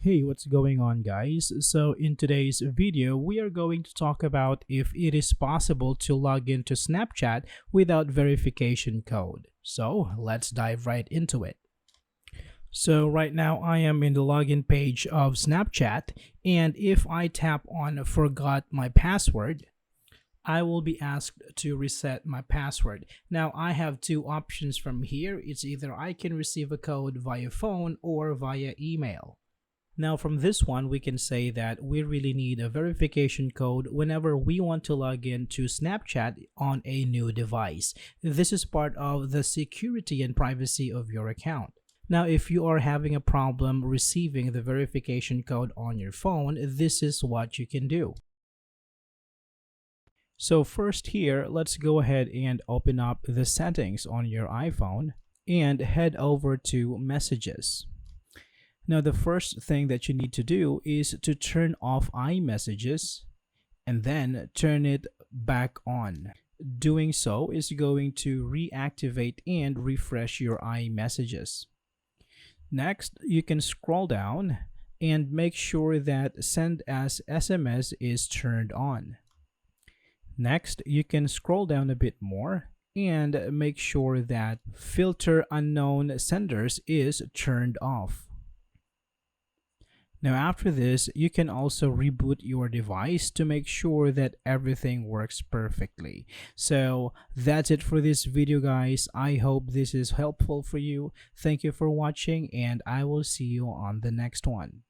Hey, what's going on, guys? So in today's video, we are going to talk about if it is possible to log into Snapchat without verification code. So let's dive right into it. So right now I am in the login page of Snapchat, and if I tap on forgot my password, I will be asked to reset my password. Now I have two options from here. It's either I can receive a code via phone or via email. Now from this one, we can say that we really need a verification code whenever we want to log in to Snapchat on a new device. This is part of the security and privacy of your account. Now, if you are having a problem receiving the verification code on your phone, this is what you can do. So first here, let's go ahead and open up the settings on your iPhone and head over to Messages. Now, the first thing that you need to do is to turn off iMessages and then turn it back on. Doing so is going to reactivate and refresh your iMessages. Next, you can scroll down and make sure that Send as SMS is turned on. Next, you can scroll down a bit more and make sure that Filter Unknown Senders is turned off. Now after this, you can also reboot your device to make sure that everything works perfectly. So that's it for this video, guys. I hope this is helpful for you. Thank you for watching, and I will see you on the next one.